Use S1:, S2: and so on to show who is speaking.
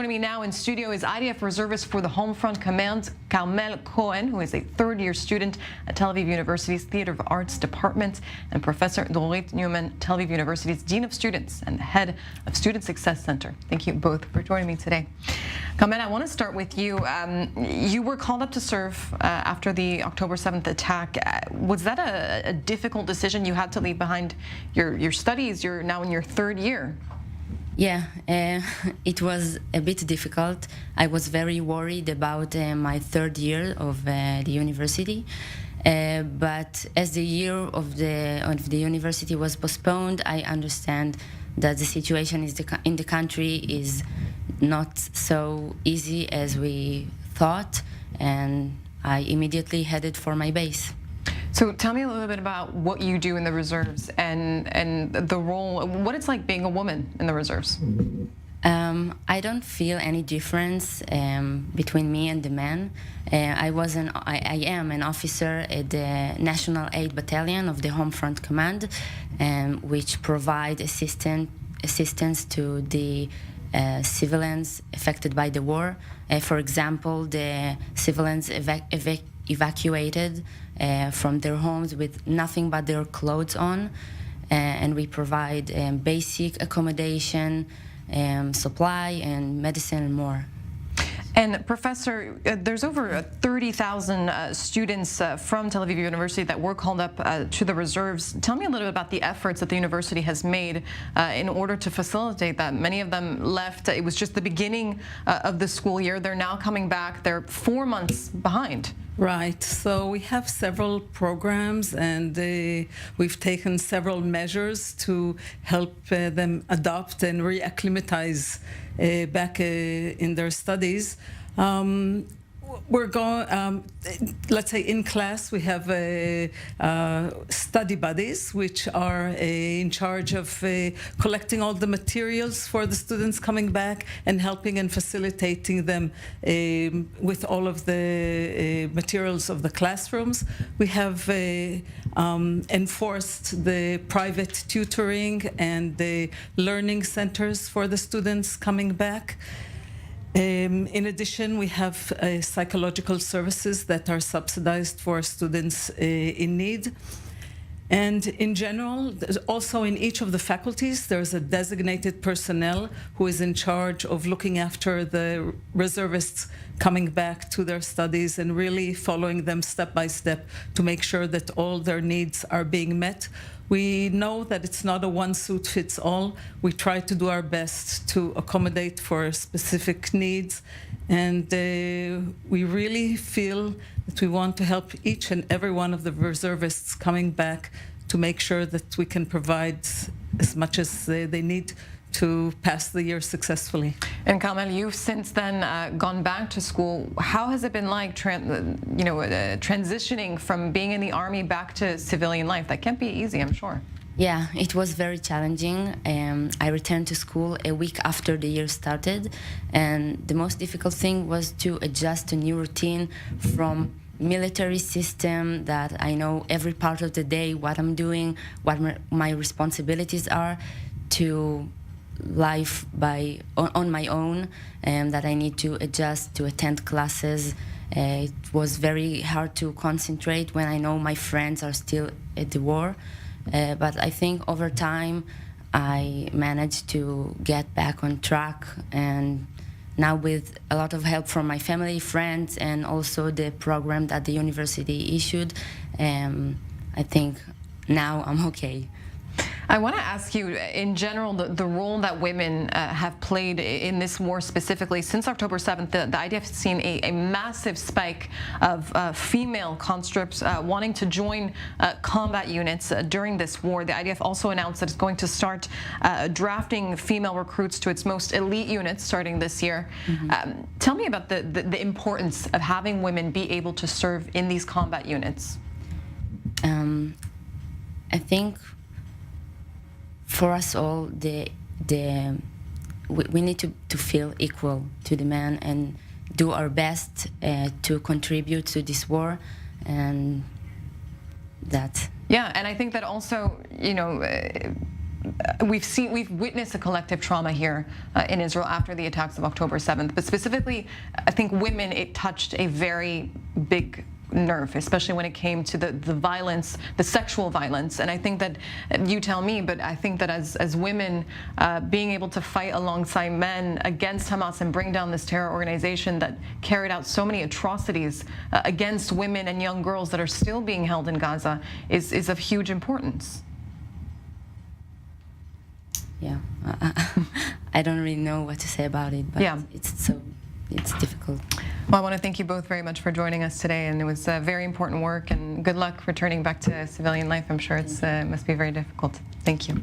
S1: Joining me now in studio is IDF reservist for the Home Front Command, Carmel Cohen, who is a third-year student at Tel Aviv University's Theater of Arts Department, and Professor Drorit Neumann, Tel Aviv University's Dean of Students and the head of Student Success Center. Thank you both for joining me today. Carmel, I want to start with you. You were called up to serve after the October 7th attack. Was that a difficult decision? You had to leave behind your studies. You're now in your third year.
S2: Yeah, it was a bit difficult. I was very worried about my third year of the university. But as the year of the university was postponed, I understand that the situation in the country is not so easy as we thought, and I immediately headed for my base.
S1: So tell me a little bit about what you do in the reserves and the role, what it's like being a woman in the reserves.
S2: I don't feel any difference between me and the men. I am an officer at the National Aid Battalion of the Home Front Command, which provide assistance to the civilians affected by the war. For example, the civilians evacuated from their homes with nothing but their clothes on, and we provide basic accommodation, supply and medicine and more.
S1: And Professor, there's over 30,000 students from Tel Aviv University that were called up to the reserves. Tell me a little bit about the efforts that the university has made in order to facilitate that. Many of them left. It was just the beginning of the school year. They're now coming back. They're 4 months behind.
S3: Right. So we have several programs, and we've taken several measures to help them adopt and reacclimatize back in their studies. We're going, let's say in class, we have study buddies, which are in charge of collecting all the materials for the students coming back and helping and facilitating them with all of the materials of the classrooms. We have enforced the private tutoring and the learning centers for the students coming back. In addition, we have psychological services that are subsidized for students in need. And in general, also in each of the faculties, there's a designated personnel who is in charge of looking after the reservists coming back to their studies and really following them step by step to make sure that all their needs are being met. We know that it's not a one-suit-fits-all. We try to do our best to accommodate for specific needs, and we really feel that we want to help each and every one of the reservists coming back to make sure that we can provide as much as they need to pass the year successfully.
S1: And Carmel, you've since then gone back to school. How has it been like, transitioning from being in the army back to civilian life? That can't be easy, I'm sure.
S2: Yeah, it was very challenging. I returned to school a week after the year started, and the most difficult thing was to adjust to new routine from military system that I know every part of the day, what I'm doing, what my responsibilities are, to life on my own, that I need to adjust to attend classes. It was very hard to concentrate when I know my friends are still at the war. But I think over time I managed to get back on track, and now with a lot of help from my family, friends, and also the program that the university issued, I think now I'm okay.
S1: I want to ask you, in general, the role that women have played in this war specifically. Since October 7th, the IDF has seen a massive spike of female conscripts wanting to join combat units during this war. The IDF also announced that it's going to start drafting female recruits to its most elite units starting this year. Mm-hmm. Tell me about the importance of having women be able to serve in these combat units.
S2: I think for us all, we need to feel equal to the men and do our best to contribute to this war, and that.
S1: Yeah, and I think that also, we've witnessed a collective trauma here in Israel after the attacks of October 7th. But specifically, I think women, it touched a very big nerve, especially when it came to the violence, the sexual violence. And I think that, you tell me, but I think that as women, being able to fight alongside men against Hamas and bring down this terror organization that carried out so many atrocities against women and young girls that are still being held in Gaza is of huge importance.
S2: Yeah, I don't really know what to say about it, but
S1: yeah.
S2: It's difficult.
S1: Well, I want to thank you both very much for joining us today, and it was very important work, and good luck returning back to civilian life. I'm sure it must be very difficult. Thank you.